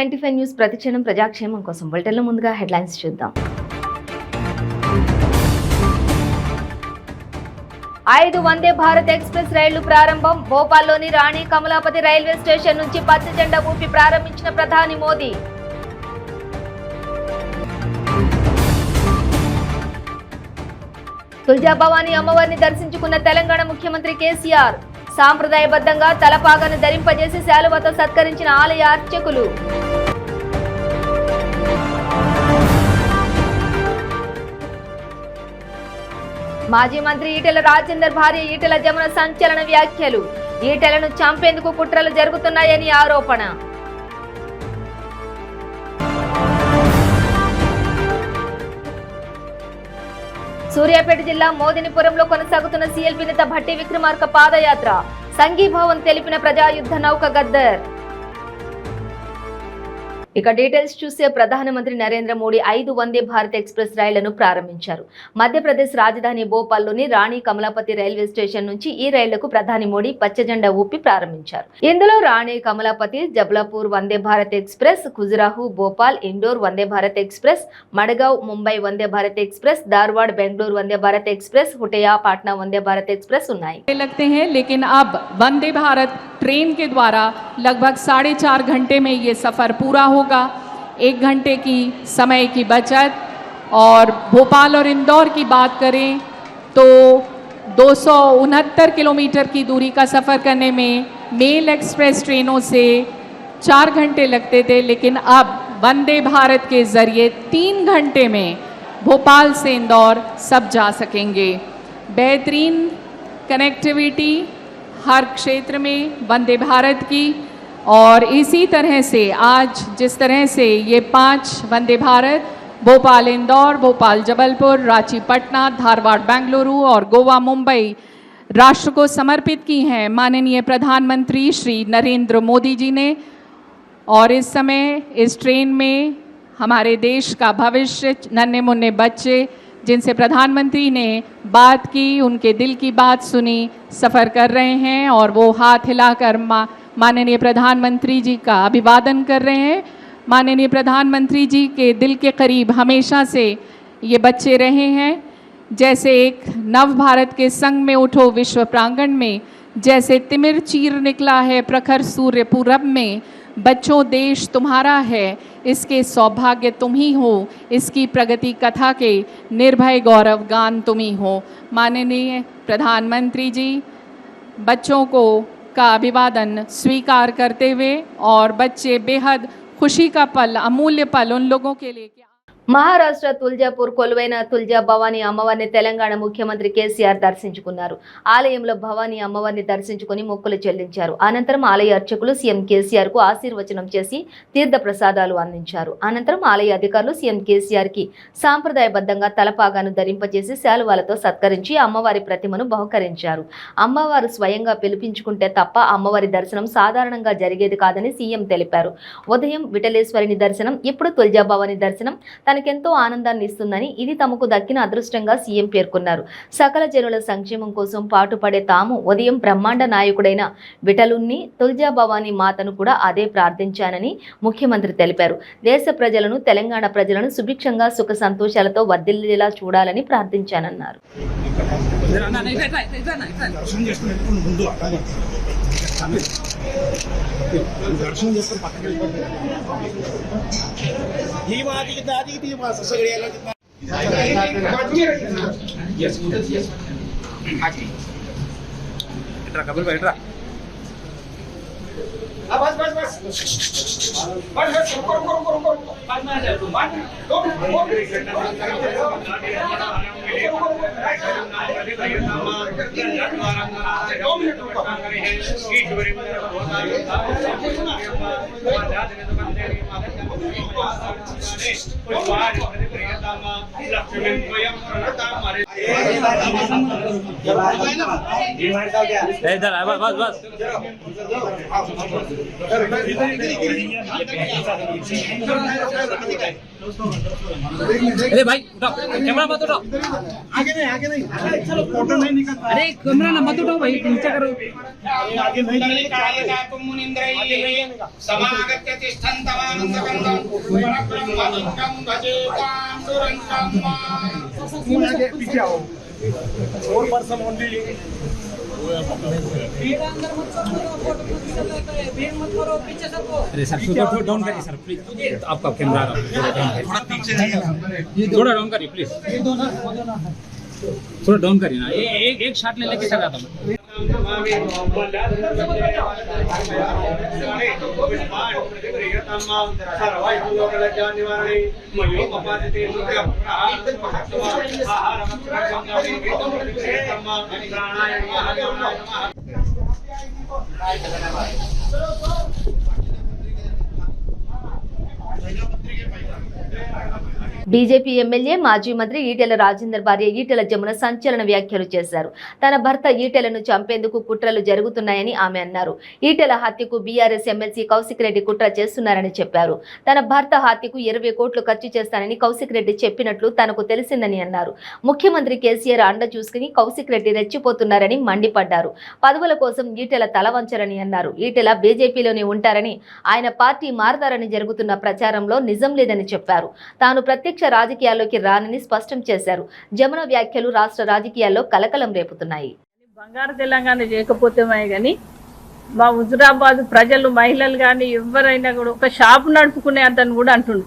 95 news ప్రతిక్షణం ప్రజాక్షేమం కోసం బులెటిన్లో ముందుగా హెడ్లైన్స్ చూద్దాం. 5 వందే భారత్ ఎక్స్ప్రెస్ రైళ్లు ప్రారంభం. భోపాల్లోని రాణి కమలాపతి రైల్వే స్టేషన్ నుంచి పచ్చ జెండా ఊపి ప్రారంభించిన ప్రధాని మోదీ. తుల్జా భవానీ అమ్మవారిని దర్శించుకున్న తెలంగాణ ముఖ్యమంత్రి కేసీఆర్. సాంప్రదాయబద్ధంగా తలపాగను ధరింపజేసి శాలువతో సత్కరించిన ఆలయ అర్చకులు. మాజీ మంత్రి ఈటెల రాజేందర్ భార్య ఈటెల జమున సంచలన వ్యాఖ్యలు. ఈటెలను చంపేందుకు కుట్రలు జరుగుతున్నాయని ఆరోపణ. సూర్యాపేట జిల్లా మోదినిపురంలో కొనసాగుతున్న సీఎల్పీ నేత భట్టి విక్రమార్క పాదయాత్ర. సంఘీభావం తెలిపిన ప్రజాయుద్ధ నౌక గద్దర్. ఇక డీటెయిల్స్ చూసే ప్రధానమంత్రి నరేంద్ర మోడీ 5 వందే భారత్ ఎక్స్ప్రెస్ రైళ్లను ప్రారంభించారు. మధ్యప్రదేశ్ రాజధాని భోపాల్లోని రాణి కమలాపతి రైల్వే స్టేషన్ నుంచి ఈ రైళ్లకు ప్రధాని మోడీ పచ్చ జెండా ఊపి ప్రారంభించారు. ఇందులో రాణి Kamlapati, Jabalpur Vande Bharat express, ఖుజురాహో Bhopal Indore Vande Bharat express, Madgaon Mumbai Vande Bharat express, Dharwad Bengaluru Vande Bharat express, हुटिया Patna Vande Bharat express उन्नाई लगते हैं। लेकिन अब वंदे भारत ट्रेन के द्वारा लगभग 4.5 घंटे में ये सफ़र पूरा होगा। 1 घंटे की समय की बचत। और भोपाल और इंदौर की बात करें तो 269 किलोमीटर की दूरी का सफ़र करने में मेल एक्सप्रेस ट्रेनों से 4 घंटे लगते थे, लेकिन अब वंदे भारत के ज़रिए 3 घंटे में भोपाल से इंदौर सब जा सकेंगे। बेहतरीन कनेक्टिविटी हर क्षेत्र में वंदे भारत की। और इसी तरह से आज जिस तरह से ये 5 वंदे भारत भोपाल इंदौर, भोपाल जबलपुर, रांची पटना, धारवाड़ बेंगलुरु और गोवा मुंबई राष्ट्र को समर्पित की हैं माननीय प्रधानमंत्री श्री नरेंद्र मोदी जी ने। और इस समय इस ट्रेन में हमारे देश का भविष्य, नन्हे मुन्ने बच्चे जिनसे प्रधानमंत्री ने बात की, उनके दिल की बात सुनी, सफ़र कर रहे हैं और वो हाथ हिलाकर माननीय प्रधानमंत्री जी का अभिवादन कर रहे हैं। माननीय प्रधानमंत्री जी के दिल के करीब हमेशा से ये बच्चे रहे हैं। जैसे एक नव भारत के संग में उठो विश्व प्रांगण में, जैसे तिमिर चीर निकला है प्रखर सूर्य पूरब में, बच्चों देश तुम्हारा है, इसके सौभाग्य तुम ही हो, इसकी प्रगति कथा के निर्भय गौरव गान तुम ही हो। माननीय प्रधानमंत्री जी बच्चों को का अभिवादन स्वीकार करते हुए और बच्चे बेहद खुशी का पल, अमूल्य पल उन लोगों के लिए। మహారాష్ట్ర తుల్జాపూర్ కొలువైన తుల్జా భవానీ అమ్మవారిని తెలంగాణ ముఖ్యమంత్రి కేసీఆర్ దర్శించుకున్నారు. ఆలయంలో భవానీ అమ్మవారిని దర్శించుకుని మొక్కులు చెల్లించారు. అనంతరం ఆలయ అర్చకులు సీఎం కేసీఆర్ కు ఆశీర్వచనం చేసి తీర్థ ప్రసాదాలు అందించారు. అనంతరం ఆలయ అధికారులు సీఎం కేసీఆర్ కి సాంప్రదాయబద్ధంగా తలపాగాను ధరింపజేసి శాలువాలతో సత్కరించి అమ్మవారి ప్రతిమను బహుకరించారు. అమ్మవారు స్వయంగా పిలిపించుకుంటే తప్ప అమ్మవారి దర్శనం సాధారణంగా జరిగేది కాదని సీఎం తెలిపారు. ఉదయం విఠలేశ్వరిని దర్శనం, ఇప్పుడు తుల్జా భవానీ దర్శనం తనకెంతో ఆనందాన్ని ఇస్తుందని, ఇది తమకు దక్కిన అదృష్టంగా సీఎం పేర్కొన్నారు. సకల జనుల సంక్షేమం కోసం పాటుపడే తాము ఉదయం బ్రహ్మాండ నాయకుడైన విఠలుణ్ణి, తుల్జా భవానీ మాతను కూడా అదే ప్రార్థించానని ముఖ్యమంత్రి తెలిపారు. దేశ ప్రజలను, తెలంగాణ ప్రజలను సుభిక్షంగా సుఖ సంతోషాలతో వర్ధిల్లేలా చూడాలని ప్రార్థించానన్నారు. बस बस बस बस बस रुको रुको रुको रुको इधर बस बस अरे भाई उठाओ कैमरा मत उठाओ आगे नहीं चलो फोटो नहीं निकलता अरे कैमरा ना मत उठाओ भाई नीचे करो आगे नहीं कार्यदातुं मुनीन्द्रैः समागत्य तिष्ठन्तमानन्दकन्दं परब्रह्मलिङ्गं भजेतां सुरङ्गम्। आगे पीछे आओ और पर्सन ओनली अरे सर थोड़ा डाउन करिए सर प्लीज आपका कैमरा थोड़ा पीछे थोड़ा डाउन करिए प्लीज थोड़ा डाउन करिए ना एक शॉट ले लेके चला था బీజేపీ ఎమ్మెల్యే మాజీ మంత్రి ఈటెల రాజేందర్ భార్య ఈటెల జమున సంచలన వ్యాఖ్యలు చేశారు. తన భర్త ఈటెలను చంపేందుకు కుట్రలు జరుగుతున్నాయని ఆమె అన్నారు. ఈటెల హత్యకు బీఆర్ఎస్ ఎమ్మెల్సీ కౌశిక్ రెడ్డి కుట్ర చేస్తున్నారని చెప్పారు. తన భర్త హత్యకు 20 కోట్లు ఖర్చు చేస్తానని కౌశిక్ రెడ్డి చెప్పినట్లు తనకు తెలిసిందని అన్నారు. ముఖ్యమంత్రి కేసీఆర్ అండ చూసుకుని కౌశిక్ రెడ్డి రెచ్చిపోతున్నారని మండిపడ్డారు. పదవుల కోసం ఈటెల తల వంచరని అన్నారు. ఈటెల బీజేపీలోనే ఉంటారని, ఆయన పార్టీ మారతారని జరుగుతున్న ప్రచారంలో నిజం లేదని చెప్పారు. తాను ప్రత్యక్ష రాజకీయాల్లోకి రానని స్పష్టం చేశారు. జమున వ్యాఖ్యలు రాష్ట్ర రాజకీయాల్లో కలకలం రేపుతున్నాయి. బంగారు తెలంగాణ చేయకపోతేమే కానీ మా హుజురాబాద్ ప్రజలు, మహిళలు కానీ ఎవరైనా కూడా ఒక షాపు నడుపుకునే అతను కూడా అంటుండు,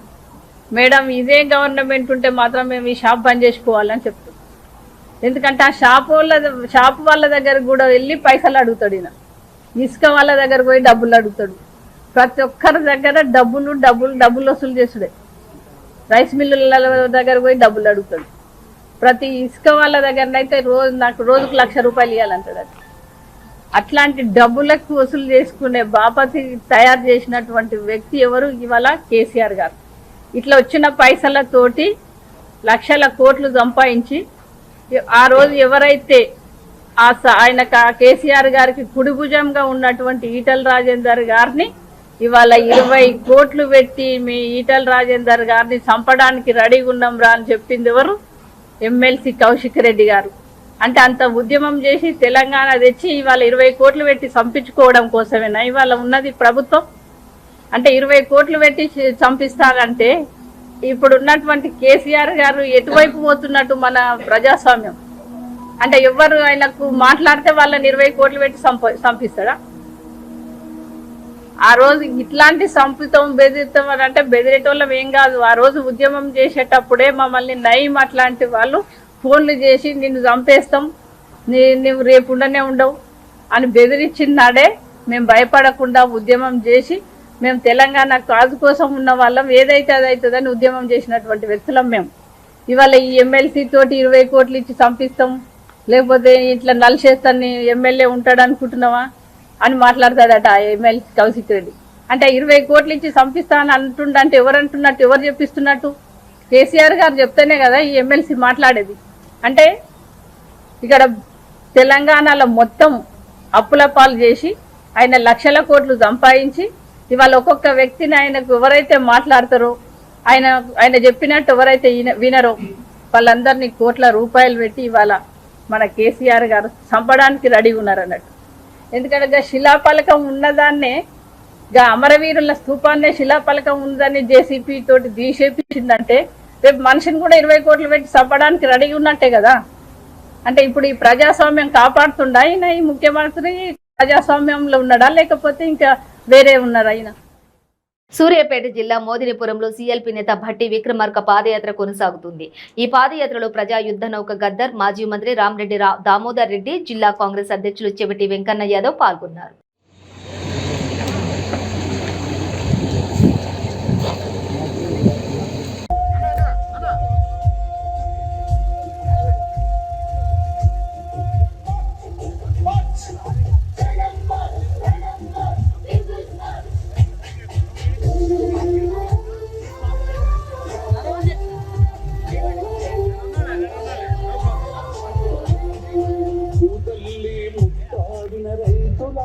మేడం ఇదే గవర్నమెంట్ ఉంటే మాత్రం మేము ఈ షాప్ బంద్ చేసుకోవాలని చెప్తాం. ఎందుకంటే ఆ షాపు వాళ్ళ దగ్గర కూడా వెళ్ళి పైసలు అడుగుతాడు. ఈయన ఇసుక వాళ్ళ దగ్గర పోయి డబ్బులు అడుగుతాడు. ప్రతి ఒక్కరి దగ్గర డబ్బులు వసూలు చేసుడే. రైస్ మిల్లుల దగ్గర పోయి డబ్బులు అడుగుతాడు. ప్రతి ఇసుక వాళ్ళ దగ్గరనైతే నాకు రోజుకు 1,00,000 రూపాయలు ఇవ్వాలంటాడు. అది అట్లాంటి డబ్బులకు వసూలు చేసుకునే బాపతి తయారు చేసినటువంటి వ్యక్తి ఎవరు? ఇవాళ కేసీఆర్ గారు. ఇట్లా వచ్చిన పైసలతోటి లక్షల కోట్లు సంపాదించి ఆ రోజు ఎవరైతే ఆయన కేసీఆర్ గారికి కుడిభుజంగా ఉన్నటువంటి ఈటెల రాజేందర్ గారిని ఇవాళ 20 కోట్లు పెట్టి మీ ఈటెల రాజేందర్ గారిని చంపడానికి రెడీగా ఉన్నాం రా అని చెప్పింది ఎవరు? ఎమ్మెల్సీ కౌశిక్ రెడ్డి గారు. అంటే అంత ఉద్యమం చేసి తెలంగాణ తెచ్చి ఇవాళ 20 కోట్లు పెట్టి చంపించుకోవడం కోసమేనా ఇవాళ ఉన్నది ప్రభుత్వం? అంటే 20 కోట్లు పెట్టి చంపిస్తారంటే ఇప్పుడు ఉన్నటువంటి కేసీఆర్ గారు ఎటువైపు పోతున్నట్టు మన ప్రజాస్వామ్యం? అంటే ఎవరు ఆయనకు మాట్లాడితే వాళ్ళని 20 కోట్లు పెట్టి చంపిస్తాడా? ఆ రోజు ఇట్లాంటి సంపుతం బెదిరితం అని అంటే బెదిరేటోళ్ళం ఏం కాదు. ఆ రోజు ఉద్యమం చేసేటప్పుడే మమ్మల్ని నయం అట్లాంటి వాళ్ళు ఫోన్లు చేసి నిన్ను చంపేస్తాం, నువ్వు రేపు ఉండనే ఉండవు అని బెదిరించినాడే మేము భయపడకుండా ఉద్యమం చేసి మేము తెలంగాణ కాజు కోసం ఉన్న వాళ్ళం, ఏదైతే అది అవుతుందని ఉద్యమం చేసినటువంటి వ్యక్తులం మేము. ఇవాళ ఈ ఎమ్మెల్సీ తోటి 20 కోట్లు ఇచ్చి చంపిస్తాం, లేకపోతే ఇట్లా నలిసేస్తాను ఎమ్మెల్యే ఉంటాడు అనుకుంటున్నావా అని మాట్లాడతాడట ఎమ్మెల్సీ కౌశిక్ రెడ్డి. అంటే 20 కోట్లు ఇచ్చి చంపిస్తానని అంటుండంటే ఎవరు అంటున్నట్టు, ఎవరు చెప్పిస్తున్నట్టు? కేసీఆర్ గారు చెప్తేనే కదా ఈ ఎమ్మెల్సీ మాట్లాడేది. అంటే ఇక్కడ తెలంగాణలో మొత్తం అప్పుల పాలు చేసి ఆయన లక్షల కోట్లు సంపాదించి ఇవాళ ఒక్కొక్క వ్యక్తిని ఆయనకు ఎవరైతే మాట్లాడతారో, ఆయన చెప్పినట్టు ఎవరైతే వినరో వాళ్ళందరినీ కోట్ల రూపాయలు పెట్టి ఇవాళ మన కేసీఆర్ గారు చంపడానికి రెడీ ఉన్నారు అన్నట్టు. ఎందుకంటే శిలాపలకం ఉన్నదాన్నే అమరవీరుల స్థూపాన్నే శిలాపలకం ఉందని జేసీపీ తోటి తీసేపించిందంటే రేపు మనిషిని కూడా 20 కోట్లు పెట్టి చంపడానికి రెడీ ఉన్నట్టే కదా. అంటే ఇప్పుడు ఈ ప్రజాస్వామ్యం కాపాడుతుండా ఆయన? ఈ ముఖ్యమంత్రి ప్రజాస్వామ్యంలో ఉన్నాడా లేకపోతే ఇంకా వేరే ఉన్నారా ఆయన? సూర్యాపేట జిల్లా మోదినిపురంలో సీఎల్పీ నేత భట్టి విక్రమార్క పాదయాత్ర కొనసాగుతుంది. ఈ పాదయాత్రలో ప్రజా యుద్ధ నౌక గద్దర్, మాజీ మంత్రి రామరెడ్డి దామోదర్ రెడ్డి, జిల్లా కాంగ్రెస్ అధ్యక్షులు చెవిటి వెంకన్న యాదవ్ పాల్గొన్నారు. రైతుల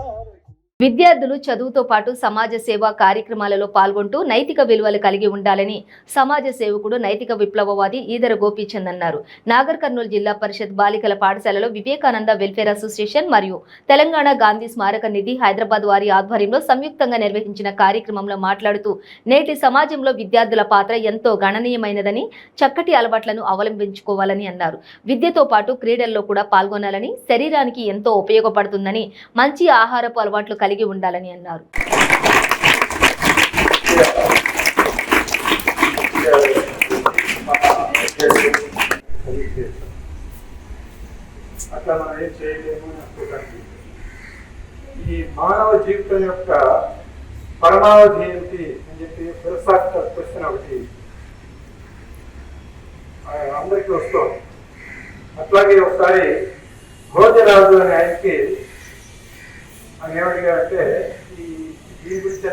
విద్యార్థులు చదువుతో పాటు సమాజ సేవా కార్యక్రమాలలో పాల్గొంటూ నైతిక విలువలు కలిగి ఉండాలని సమాజ సేవకుడు నైతిక విప్లవవాది ఈదర గోపీచంద్ అన్నారు. నాగర్ కర్నూలు జిల్లా పరిషత్ బాలికల పాఠశాలలో వివేకానంద వెల్ఫేర్ అసోసియేషన్ మరియు తెలంగాణ గాంధీ స్మారక నిధి హైదరాబాద్ వారి ఆధ్వర్యంలో సంయుక్తంగా నిర్వహించిన కార్యక్రమంలో మాట్లాడుతూ నేటి సమాజంలో విద్యార్థుల పాత్ర ఎంతో గణనీయమైనదని, చక్కటి అలవాట్లను అవలంబించుకోవాలని అన్నారు. విద్యతో పాటు క్రీడల్లో కూడా పాల్గొనాలని, శరీరానికి ఎంతో ఉపయోగపడుతుందని, మంచి ఆహారపు అలవాట్లు కలిగి ఉండాలని అన్నారు. అట్లా మనం ఏం చేయలేము. ఈ మానవ జీవితం యొక్క పరమావధి ఏంటి అని చెప్పి ఫిలసాఫికల్ క్వశ్చన్ ఒకటి అందరికీ వస్తుంది. అట్లాగే ఒకసారి భోజరాజు అనే ఆయనకి ఆయన ఏమడిగారంటే దీని గురించి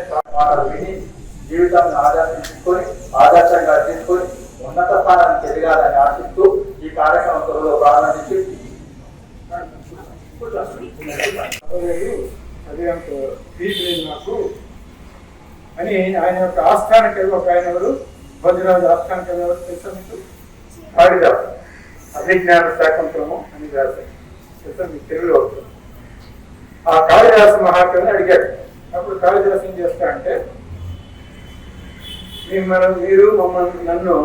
విని జీవితాన్ని ఆదర్శంగా తీసుకొని ఉన్నత స్థానానికి ఎదగాలని ఆశిస్తూ ఈ కార్యక్రమం త్వరలో ప్రారంభించి నాకు అని ఆయన యొక్క ఆస్థానికి ఒక ఆయన ఎవరు, భోజరాజు ఆస్థానికి ఎవరు తెలుసా మీకు? కాళిదాసు అభిజ్ఞాన శాకుంతలము అని రాశారు. తెలుసా మీకు? తెలుగులో అవుతుంది. ఆ కాళిదాసు మహాకవిని అడిగాడు. అప్పుడు కాళిదాసు ఏం చేస్తా అంటే, మీరు నన్ను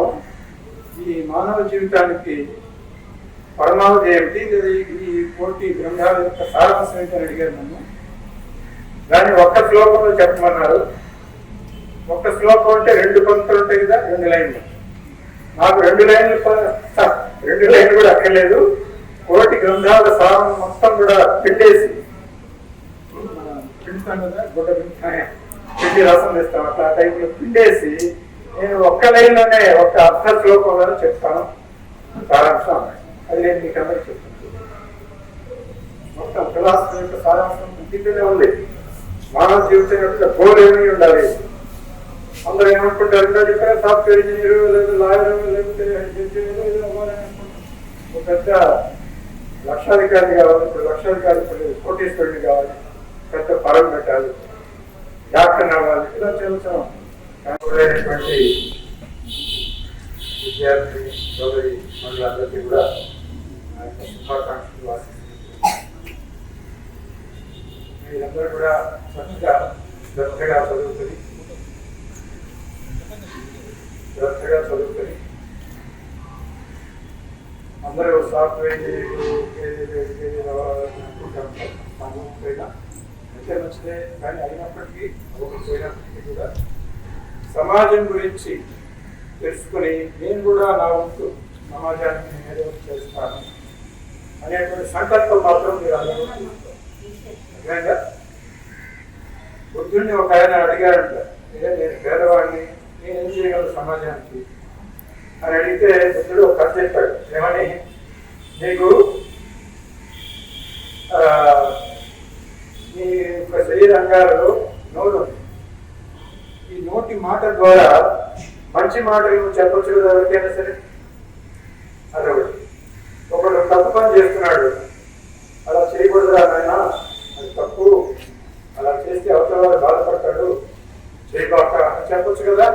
ఈ మానవ జీవితానికి పరమావధి ఏమిటి, ఈ కోటి గ్రంథాల యొక్క సారాంశం ఏంటని అడిగారు నన్ను. దాన్ని ఒక్క శ్లోకంలో చెప్పమన్నారు. ఒక్క శ్లోకం అంటే 2 పంక్తులు ఉంటాయి కదా, 2 లైన్లు. నాకు 2 లైన్లు కూడా అక్కర్లేదు. కోటి గ్రంథాల సారం మొత్తం కూడా పెట్టేసి పిండుతాం కదా, గుడ్డ పిండి రసం వేస్తాం, అట్లా టైంలో పిండేసి నేను ఒక్క లైన్లోనే ఒక్క అర్థ శ్లోకంలోనే చెప్తాను సారాంశం. అది నేను మీకు అందరికి చెప్తాను. మొత్తం ఫిలాసఫీ యొక్క సారాంశం దీంట్లోనే ఉంది. మానవ జీవితం యొక్క గోల్ ఏమీ ఉండాలి. అందరూ ఏమనుకుంటారు, చెప్పారు సాఫ్ట్వేర్ ఇంజనీరు, లేదా లాయరు, లేకపోతే ఒక పెద్ద లక్షాధికారి కావాలి. ఇప్పుడు లక్షాధికారి కోటీశ్వరుని కావాలి, పెద్ద పరం పెట్టాలి, డాక్టర్ అవ్వాలి, ఇలా చేస్తాం. కనుగొనేటువంటి విద్యార్థి సోదరి మండలందరికీ కూడా శుభాకాంక్షలు ఆశిస్తున్నాను. మీరందరూ కూడా చక్కగా శ్రద్ధగా చదువుతుంది అందరూ సాఫ్ట్వేర్ అయితే మంచిదే. కానీ అయినప్పటికీ కూడా సమాజం గురించి తెలుసుకుని నేను కూడా నా వంతు సమాజానికి ఏదో చేస్తాను అనేటువంటి సంకల్పం మాత్రం మీరు అందరూ నిజంగా. బుద్ధుడిని ఒక ఆయన అడిగాడంట, నేను పేదవాడిని, నేనేం చేయగలను సమాజానికి అని అడిగితే బుద్ధుడు ఒక కథ చెప్పాడు. ఏమని, నీకు నీ యొక్క శరీర అంగాలలో నోరు ఉంది. ఈ నోటి మాట ద్వారా మంచి మాటలు నువ్వు చెప్పచ్చు కదా ఎవరికైనా సరే. అదొకటి. ఒకడు తప్పు పని చేస్తున్నాడు, అలా చేయకూడదురా నాయన, అది తప్పు, అలా చేస్తే అవతల వాడు బాధపడతాడు, చేయబాక అని చెప్పచ్చు కదా.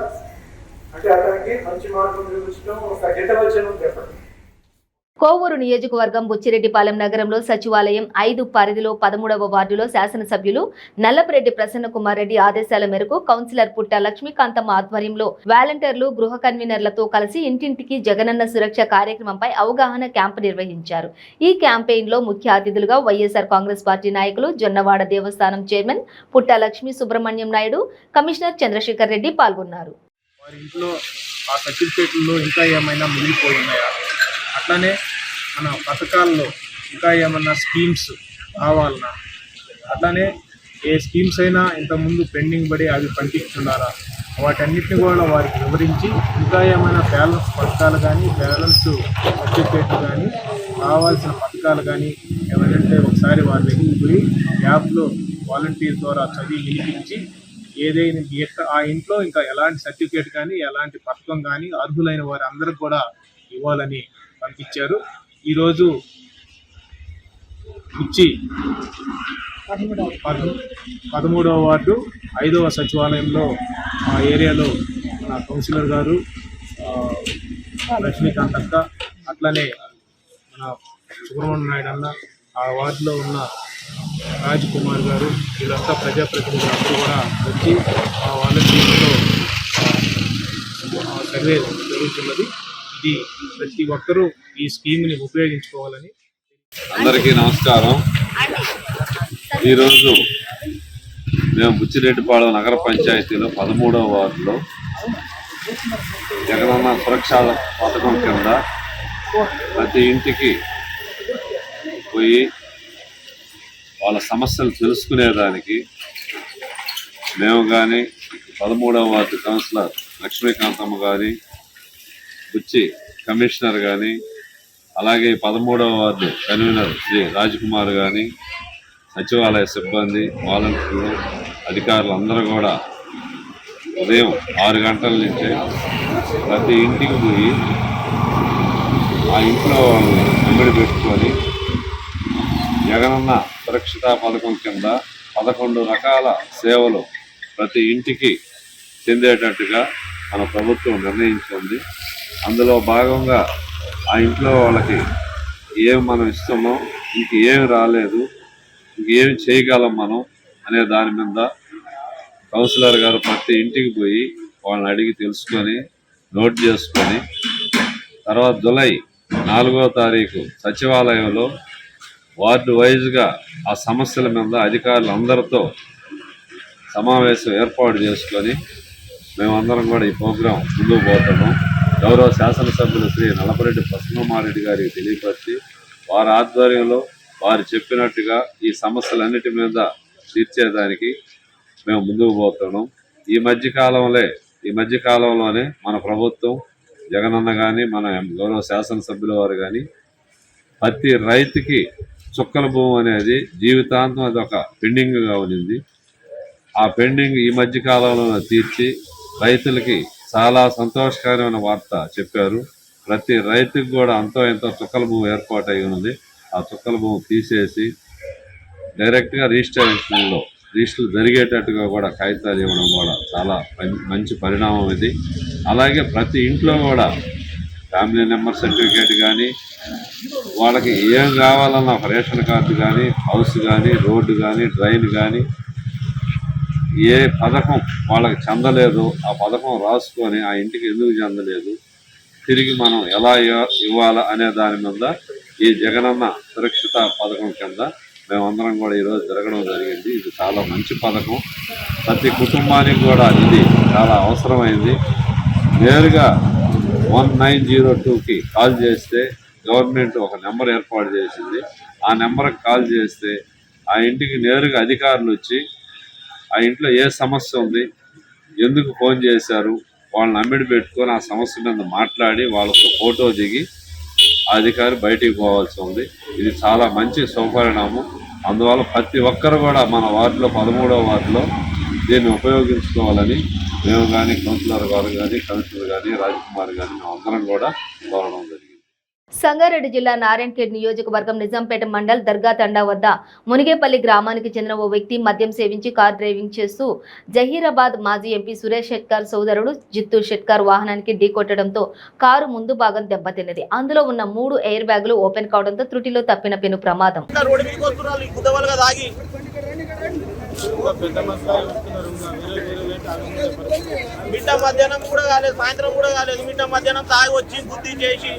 అంటే అతనికి మంచి మాటలు చూపించడం, ఒక హితవచనం చెప్పడం. కోవూరు నియోజకవర్గం బుచ్చిరెడ్డిపాలెం నగరంలో సచివాలయం 5 పరిధిలో 13వ వార్డులో శాసనసభ్యులు నల్లపరెడ్డి ప్రసన్న కుమార్ రెడ్డి ఆదేశాల మేరకు కౌన్సిలర్ పుట్ట లక్ష్మీకాంతమ్మ ఆధ్వర్యంలో వాలంటీర్లు, గృహ కన్వీనర్లతో కలిసి ఇంటింటికి జగనన్న సురక్ష కార్యక్రమంపై అవగాహన క్యాంపు నిర్వహించారు. ఈ క్యాంపెయిన్ లో ముఖ్య అతిథులుగా వైఎస్ఆర్ కాంగ్రెస్ పార్టీ నాయకులు, జొన్నవాడ దేవస్థానం చైర్మన్ పుట్ట లక్ష్మీ సుబ్రహ్మణ్యం నాయుడు, కమిషనర్ చంద్రశేఖర్ రెడ్డి పాల్గొన్నారు. అట్లానే మన పథకాల్లో ఇంకా ఏమన్నా స్కీమ్స్ కావాలన్నా, అట్లానే ఏ స్కీమ్స్ అయినా ఇంతకుముందు పెండింగ్ పడి అవి పంపిస్తున్నారా, వాటన్నిటిని కూడా వారికి వివరించి ఇంకా ఏమైనా బ్యాలెన్స్ పథకాలు కానీ, బ్యాలెన్స్ సర్టిఫికేట్లు కానీ, కావాల్సిన పథకాలు కానీ ఏమైనా ఒకసారి వారి దగ్గరికి పోయి యాప్లో వాలంటీర్ ద్వారా చదివి వినిపించి ఏదైనా ఆ ఇంట్లో ఇంకా ఎలాంటి సర్టిఫికేట్ కానీ, ఎలాంటి పథకం కానీ అర్హులైన వారి అందరికి కూడా ఇవ్వాలని పంపించారు. ఈరోజు 13వ వార్డు 5వ సచివాలయంలో ఆ ఏరియాలో మన కౌన్సిలర్ గారు లక్ష్మీకాంత్ అక్క, అట్లనే మన సుబ్రహ్మణ్య నాయుడు అన్న, ఆ వార్డులో ఉన్న రాజ్ కుమార్ గారు, వీళ్ళంతా ప్రజాప్రతినిధులు అందరూ కూడా వచ్చి ఆ వాలంటీర్లతో సర్వే జరుగుతున్నది. ఇది ప్రతి ఒక్కరూ ఈ స్కీమ్ని ఉపయోగించుకోవాలని. అందరికీ నమస్కారం. ఈరోజు మేము బుచ్చిరెడ్డిపాళెం నగర పంచాయతీలో 13వ వార్డులో జగనన్న సురక్షా పథకం కింద ప్రతి ఇంటికి పోయి వాళ్ళ సమస్యలు తెలుసుకునేదానికి మేము కానీ 13వ వార్డు కౌన్సిలర్ లక్ష్మీకాంతమ్మ కానీ, బుచ్చి కమిషనర్ కానీ, అలాగే 13వ వార్డు కన్వీనర్ శ్రీ రాజ్కుమార్ కానీ, సచివాలయ సిబ్బంది, వాలంటీర్లు, అధికారులు అందరూ కూడా ఉదయం 6 గంటల నుంచే ప్రతి ఇంటికి పోయి ఆ ఇంట్లో వాళ్ళని వెంబడి పెట్టుకొని జగనన్న సురక్షిత పథకం కింద 11 రకాల సేవలు ప్రతి ఇంటికి చెందేటట్టుగా మన ప్రభుత్వం నిర్ణయించింది. అందులో భాగంగా ఆ ఇంట్లో వాళ్ళకి ఏం మనం ఇస్తామో, ఇంకేం రాలేదు, ఇంకేం చేయగలం మనం అనే దాని మీద కౌన్సిలర్ గారు ప్రతి ఇంటికి పోయి వాళ్ళని అడిగి తెలుసుకొని నోట్ చేసుకొని, తర్వాత జూలై 4వ తారీఖు సచివాలయంలో వార్డు వైజ్గా ఆ సమస్యల మీద అధికారులు అందరితో సమావేశం ఏర్పాటు చేసుకొని మేమందరం కూడా ఈ ప్రోగ్రాం ముందుకు పోతున్నాం. గౌరవ శాసనసభ్యులు శ్రీ నల్లపరెడ్డి ప్రసన్నమారెడ్డి గారికి తెలియపరిచి వారి ఆధ్వర్యంలో వారు చెప్పినట్టుగా ఈ సమస్యలన్నిటి మీద తీర్చేదానికి మేము ముందుకు పోతున్నాం. ఈ మధ్యకాలంలోనే మన ప్రభుత్వం జగనన్న కానీ, మన గౌరవ శాసనసభ్యుల వారు కానీ ప్రతి రైతుకి చుక్కల భూమి అనేది జీవితాంతం అది ఒక పెండింగ్గా ఉన్నింది. ఆ పెండింగ్ ఈ మధ్యకాలంలో తీర్చి రైతులకి చాలా సంతోషకరమైన వార్త చెప్పారు. ప్రతి రైతుకి కూడా అంతో ఎంతో చుక్కల భూమి ఏర్పాటు అయి ఉన్నది. ఆ చుక్కల భూమి తీసేసి డైరెక్ట్గా రిజిస్టర్ జరిగేటట్టుగా కూడా కాగితాలు ఇవ్వడం కూడా చాలా మంచి పరిణామం ఇది. అలాగే ప్రతి ఇంట్లో కూడా ఫ్యామిలీ నెంబర్ సర్టిఫికేట్ కానీ, వాళ్ళకి ఏం కావాలన్నా ఒక రేషన్ కార్డు కానీ, హౌస్ కానీ, రోడ్డు కానీ, డ్రైన్ కానీ, ఏ పథకం వాళ్ళకి చెందలేదు ఆ పథకం రాసుకొని ఆ ఇంటికి ఎందుకు చెందలేదు, తిరిగి మనం ఎలా ఇవ్వాలా అనే దాని మీద ఈ జగనన్న సురక్షిత పథకం కింద మేమందరం కూడా ఈరోజు జరగడం జరిగింది. ఇది చాలా మంచి పథకం. ప్రతి కుటుంబానికి కూడా ఇది చాలా అవసరమైంది. నేరుగా 1902కి కాల్ చేస్తే గవర్నమెంట్ ఒక నెంబర్ ఏర్పాటు చేసింది. ఆ నెంబర్కి కాల్ చేస్తే ఆ ఇంటికి నేరుగా అధికారులు వచ్చి ఆ ఇంట్లో ఏ సమస్య ఉంది, ఎందుకు ఫోన్ చేశారు, వాళ్ళని అమ్మిడి పెట్టుకొని ఆ సమస్య మీద మాట్లాడి వాళ్ళతో ఫోటో దిగి ఆ అధికారి బయటికి పోవాల్సి ఉంది. ఇది చాలా మంచి శుభపరిణామం. అందువల్ల ప్రతి ఒక్కరు కూడా మన వార్డులో 13వ వార్డులో దీన్ని ఉపయోగించుకోవాలని మేము కానీ, కౌన్సిలర్ గారు కానీ, కమిషనర్ కానీ, రాజ్కుమార్ కానీ మేమందరం కూడా కోరడం జరిగింది. సంగారెడ్డి జిల్లా నారాయణఖేడ్ నియోజకవర్గం నిజాంపేట మండల్ దర్గా తండా వద్ద మునిగేపల్లి గ్రామానికి చెందిన ఓ వ్యక్తి మద్యం సేవించి కార్ డ్రైవింగ్ చేస్తూ జహీరాబాద్ మాజీ ఎంపీ సురేష్ షెట్కార్ సోదరుడు జిత్తు షెట్కార్ వాహనానికి ఢీకొట్టడంతో కారు ముందు భాగం దెబ్బతిన్నది. అందులో ఉన్న 3 ఎయిర్ బ్యాగులు ఓపెన్ కావడంతో త్రుటిలో తప్పిన పెను ప్రమాదం. మధ్యాహ్నం కూడా కాలేదు, సాయంత్రం కూడా కాలేదు, మధ్యాహ్నం తాగి వచ్చి బుద్ధి చేసి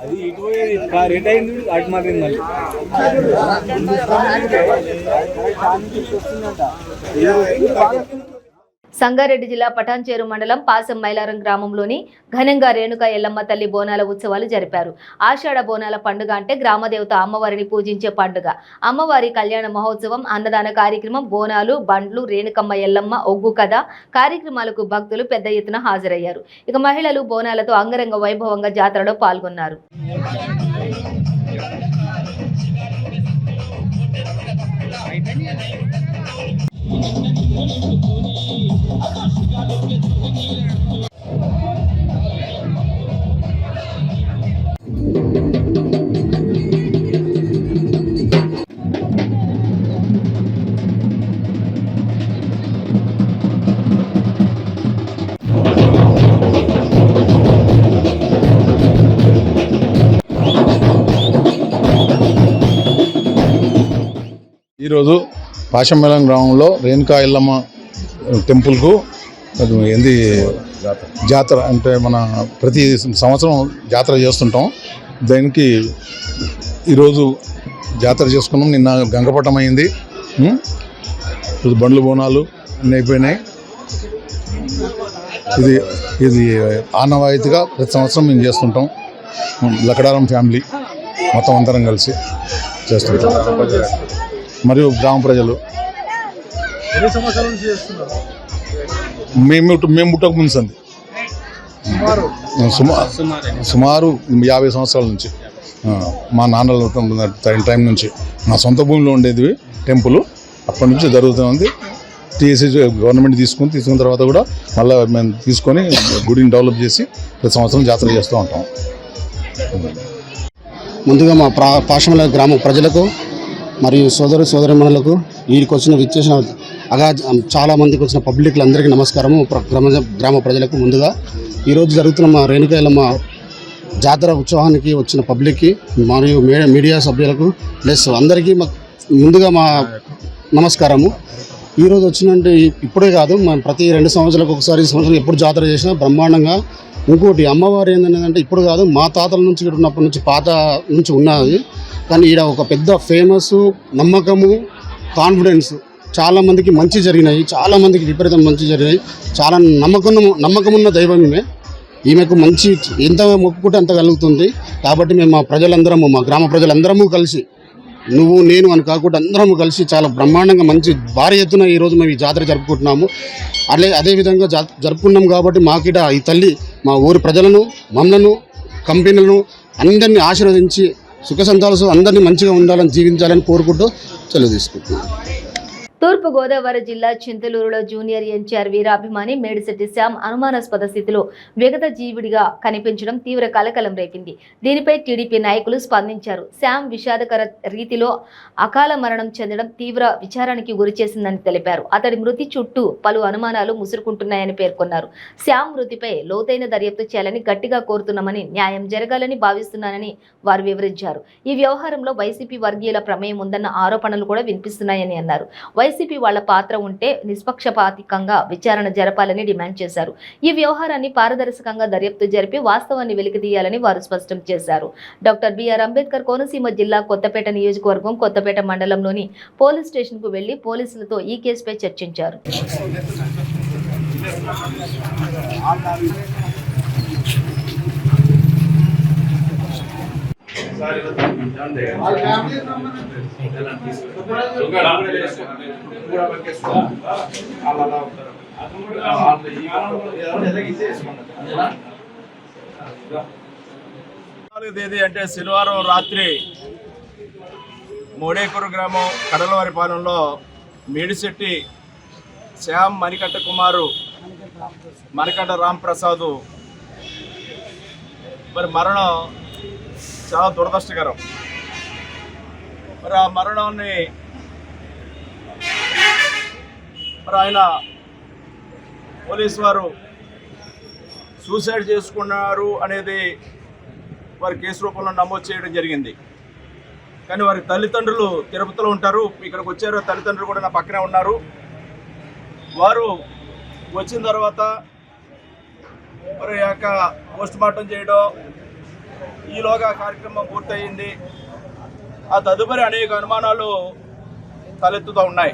అది ఇటు పోయేది కార్ ఎట్ అయింది, అటు మారింది. మళ్ళీ సంగారెడ్డి జిల్లా పటాన్చేరు మండలం పాసం మైలారం గ్రామంలోని ఘనంగా రేణుకా ఎల్లమ్మ తల్లి బోనాల ఉత్సవాలు జరిపారు. ఆషాఢ బోనాల పండుగ అంటే గ్రామదేవత అమ్మవారిని పూజించే పండుగ. అమ్మవారి కళ్యాణ మహోత్సవం, అన్నదాన కార్యక్రమం, బోనాలు, బండ్లు, రేణుకమ్మ ఎల్లమ్మ ఒగ్గు కథ కార్యక్రమాలకు భక్తులు పెద్ద ఎత్తున హాజరయ్యారు. ఇక మహిళలు బోనాలతో అంగరంగ వైభవంగా జాతరలో పాల్గొన్నారు. ఈరోజు పాశంమేళం గ్రామంలో రేణుకా ఎల్లమ్మ టెంపుల్కు ఏంది జాతర అంటే మన ప్రతి సంవత్సరం జాతర చేస్తుంటాం. దానికి ఈరోజు జాతర చేసుకున్నాం. నిన్న గంగపట్టం అయింది. బండ్లు బోనాలు అన్నీ అయిపోయినాయి. ఇది ఆనవాయితీగా ప్రతి సంవత్సరం మేము చేస్తుంటాం. లకడారం ఫ్యామిలీ మొత్తం అందరం కలిసి చేస్తుంటాం. మరియు గ్రామ ప్రజలు మేము పుట్టక ముందు సుమారు 50 సంవత్సరాల నుంచి మా నాన్నల టైం నుంచి నా సొంత భూమిలో ఉండేది టెంపుల్. అప్పటి నుంచి జరుగుతుంది. టీఎస్సీ గవర్నమెంట్ తీసుకున్న తర్వాత కూడా మళ్ళీ మేము తీసుకొని గుడిని డెవలప్ చేసి ప్రతి సంవత్సరం జాతర చేస్తూ ఉంటాం. ముందుగా మా పాశంమేళం గ్రామ ప్రజలకు మరియు సోదరిమణులకు వీరికి విచ్చేసిన చాలామందికి వచ్చిన పబ్లిక్లు అందరికీ నమస్కారము. గ్రామ ప్రజలకు ముందుగా ఈరోజు జరుగుతున్న మా రేణుకా ఎల్లమ్మ జాతర ఉత్సవానికి వచ్చిన పబ్లిక్కి మరియు మీడియా సభ్యులకు ప్లస్ అందరికీ ముందుగా మా నమస్కారము. ఈరోజు వచ్చినంటే ఇప్పుడే కాదు, మనం ప్రతి 2 సంవత్సరాలకు ఒకసారి సంవత్సరం ఎప్పుడు జాతర చేసినా బ్రహ్మాండంగా. ఇంకోటి అమ్మవారు ఏంటంటే ఇప్పుడు కాదు, మా తాతల నుంచి ఇక్కడ ఉన్నప్పటి నుంచి పాత నుంచి ఉన్నది. కానీ ఈడ ఒక పెద్ద ఫేమస్, నమ్మకము, కాన్ఫిడెన్స్, చాలామందికి మంచి జరిగినాయి, చాలామందికి విపరీతం మంచి జరిగినాయి. చాలా నమ్మకమున్న దైవమే. ఈమెకు మంచి ఎంత మొక్కుకుంటే అంత కలుగుతుంది. కాబట్టి మేము మా గ్రామ ప్రజలందరము కలిసి, నువ్వు నేను అని కాకుండా అందరము కలిసి చాలా బ్రహ్మాండంగా మంచి భారీ ఎత్తున ఈరోజు మేము ఈ జాతర జరుపుకుంటున్నాము. అదేవిధంగా జరుపుకున్నాం కాబట్టి మాకిట ఈ తల్లి మా ఊరి ప్రజలను, మమ్మలను, కంపెనీలను అందరినీ ఆశీర్వదించి సుఖ సంతాలతో అందరినీ మంచిగా ఉండాలని, జీవించాలని కోరుకుంటూ సెలవు తీసుకుంటున్నాను. తూర్పు గోదావరి జిల్లా చింతలూరులో జూనియర్ ఎన్టీఆర్ వీరాభిమాని మేడిశెట్టి శ్యామ్ అనుమానాస్పద స్థితిలో విగత జీవుడిగా కనిపించడం తీవ్ర కలకలం రేపింది. దీనిపై టీడీపీ నాయకులు స్పందించారు. శ్యామ్ విషాదకర రీతిలో అకాల మరణం చెందడం తీవ్ర విచారానికి గురిచేసిందని తెలిపారు. అతడి మృతి చుట్టూ పలు అనుమానాలు ముసురుకుంటున్నాయని పేర్కొన్నారు. శ్యామ్ మృతిపై లోతైన దర్యాప్తు చేయాలని గట్టిగా కోరుతున్నామని, న్యాయం జరగాలని భావిస్తున్నానని వారు వివరించారు. ఈ వ్యవహారంలో వైసీపీ వర్గీయుల ప్రమేయం ఉందన్న ఆరోపణలు కూడా వినిపిస్తున్నాయని అన్నారు. వైసీపీ వాళ్ల పాత్ర ఉంటే నిష్పక్షపాతికంగా విచారణ జరపాలని డిమాండ్ చేశారు. ఈ వ్యవహారాన్ని పారదర్శకంగా దర్యాప్తు జరిపి వాస్తవాన్ని వెలికితీయాలని వారు స్పష్టం చేశారు. డాక్టర్ బిఆర్ అంబేద్కర్ కోనసీమ జిల్లా కొత్తపేట నియోజకవర్గం కొత్తపేట మండలంలోని పోలీస్ స్టేషన్ కు వెళ్లి పోలీసులతో ఈ కేసుపై చర్చించారు. తేదీ అంటే శనివారం రాత్రి మోడేకూరు గ్రామం కడలవారిపాలెంలో మేడిశెట్టి శ్యామ్ మణికంఠ కుమారు మణికంఠ రాంప్రసాద్ మరి మరణం చాలా దురదృష్టకరం. మరి ఆ మరణాన్ని మరి ఆయన పోలీసు వారు సూసైడ్ చేసుకున్నారు అనేది వారి కేసు రూపంలో నమోదు చేయడం జరిగింది. కానీ వారి తల్లిదండ్రులు తిరుపతిలో ఉంటారు, ఇక్కడికి వచ్చారు. తల్లిదండ్రులు కూడా నా పక్కనే ఉన్నారు. వారు వచ్చిన తర్వాత మరి యొక్క పోస్ట్ మార్టం చేయడం, ఈలోగా కార్యక్రమం పూర్తయింది. ఆ తదుపరి అనేక అనుమానాలు తలెత్తుతూ ఉన్నాయి.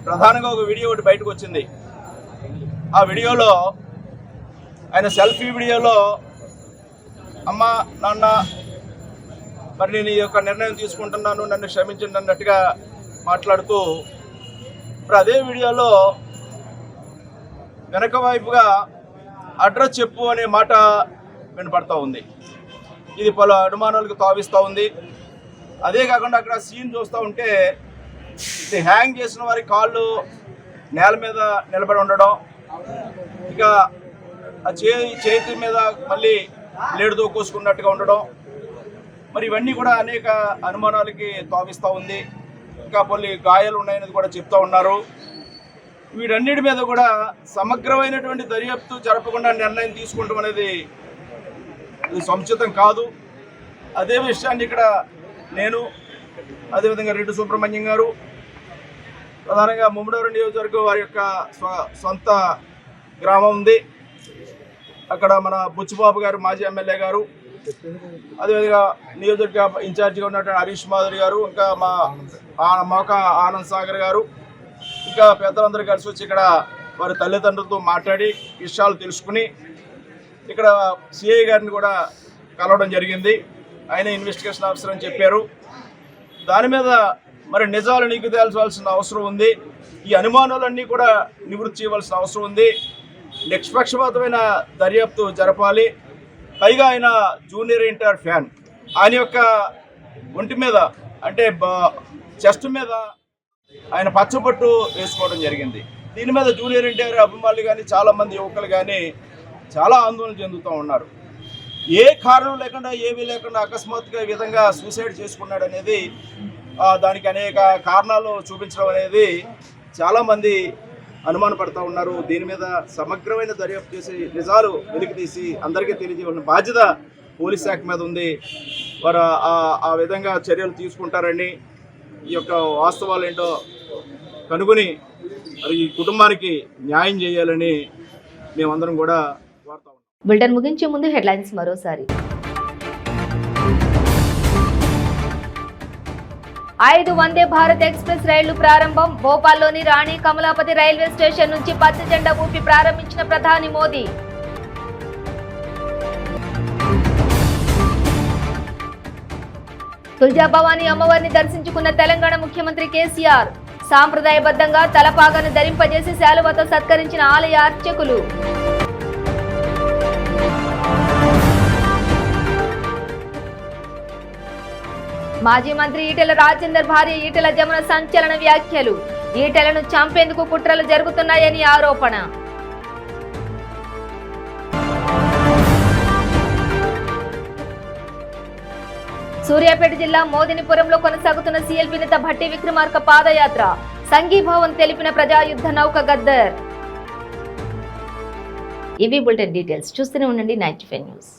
ప్రధానంగా ఒక వీడియో ఒకటి బయటకు వచ్చింది. ఆ వీడియోలో ఆయన సెల్ఫీ వీడియోలో అమ్మ నాన్న మరి నేను ఈ యొక్క నిర్ణయం తీసుకుంటున్నాను, నన్ను క్షమించండి అన్నట్టుగా మాట్లాడుతూ ఇప్పుడు అదే వీడియోలో వెనక వైపుగా అడ్రస్ చెప్పు అనే మాట వినపడతా ఉంది. ఇది పలు అనుమానాలకు తావిస్తూ ఉంది. అదే కాకుండా అక్కడ సీన్ చూస్తూ ఉంటే ఇది హ్యాంగ్ చేసిన వారి కాళ్ళు నేల మీద నిలబడి ఉండడం, ఇక ఆ చేతి మీద మళ్ళీ లేడుతో కోసుకున్నట్టుగా ఉండడం, మరి ఇవన్నీ కూడా అనేక అనుమానాలకి తావిస్తూ ఉంది. ఇంకా కొన్ని గాయాలు ఉన్నాయనేది కూడా చెప్తూ ఉన్నారు. వీటన్నిటి మీద కూడా సమగ్రమైనటువంటి దర్యాప్తు జరపకుండా నిర్ణయం తీసుకుంటాం అనేది ఇది సముచితం కాదు. అదే విషయాన్ని ఇక్కడ నేను, అదేవిధంగా రెడ్డి సుబ్రహ్మణ్యం గారు, ప్రధానంగా ముమ్మడవరం నియోజకవర్గం వారి యొక్క సొంత గ్రామం ఉంది. అక్కడ మన బుచ్చిబాబు గారు మాజీ ఎమ్మెల్యే గారు, అదేవిధంగా నియోజకవర్గ ఇన్ఛార్జిగా ఉన్నటువంటి హరీష్ మాధురి గారు, ఇంకా మా మోక ఆనంద్ సాగర్ గారు, ఇంకా పెద్దలందరూ కలిసి వచ్చి ఇక్కడ వారి తల్లిదండ్రులతో మాట్లాడి విషయాలు తెలుసుకుని ఇక్కడ సిఐ గారిని కూడా కలవడం జరిగింది. ఆయన ఇన్వెస్టిగేషన్ ఆఫీసర్ అని చెప్పారు. దాని మీద మరి నిజాలు నీకు తేల్చాల్సిన అవసరం ఉంది. ఈ అనుమానాలన్నీ కూడా నివృత్తి చేయవలసిన అవసరం ఉంది. నిష్పక్షపాతమైన దర్యాప్తు జరపాలి. పైగా ఆయన జూనియర్ ఎన్టీఆర్ ఫ్యాన్. ఆయన యొక్క ఒంటి మీద అంటే చెస్ట్ మీద ఆయన పచ్చబొట్టు వేసుకోవడం జరిగింది. దీని మీద జూనియర్ ఎన్టీఆర్ అభిమానులు కానీ చాలామంది యువకులు కానీ చాలా ఆందోళన చెందుతూ ఉన్నారు. ఏ కారణం లేకుండా ఏమీ లేకుండా అకస్మాత్తుగా ఈ విధంగా సూసైడ్ చేసుకున్నాడు అనేది, దానికి అనేక కారణాలు చూపించడం అనేది చాలామంది అనుమానపడుతూ ఉన్నారు. దీని మీద సమగ్రమైన దర్యాప్తు చేసి నిజాలు వెలికితీసి అందరికీ తెలియజేయాల్సిన బాధ్యత పోలీస్ శాఖ మీద ఉంది. వారు ఆ విధంగా చర్యలు తీసుకుంటారని, ఈ యొక్క వాస్తవాలు ఏంటో కనుగొని ఈ కుటుంబానికి న్యాయం చేయాలని మేమందరం కూడా కోరుతా ఉన్నాం. బులెటిన్ ముగించే ముందు హెడ్లైన్స్ మరోసారి. 5 వందే భారత్ ఎక్స్ప్రెస్ రైళ్లు ప్రారంభం. భోపాల్లోని రాణి కమలాపతి రైల్వే స్టేషన్ నుంచి పచ్చ జెండా ఊపి ప్రారంభించిన ప్రధాని మోదీ. తుల్జా భవానీ అమ్మవారిని దర్శించుకున్న తెలంగాణ ముఖ్యమంత్రి కేసీఆర్. సాంప్రదాయబద్ధంగా తలపాగాను ధరింపజేసి శాలువతో సత్కరించిన ఆలయ అర్చకులు. మాజీ మంత్రి ఈటెల రాజేందర్ భార్య ఈటెల జమున సంచలన వ్యాఖ్యలు. ఈటెలను చంపేందుకు కుట్రలు జరుగుతున్నాయని ఆరోపణ. సూర్యాపేట జిల్లా మోదినిపురంలో కొనసాగుతున్న సీఎల్పీ నేత భట్టి విక్రమార్క పాదయాత్ర. సంఘీభావం తెలిపిన ప్రజాయుద్ధ నౌక గద్దర్. ఇవి బులెటిన్ డీటెయిల్స్. చూస్తూనే ఉండండి 95 న్యూస్.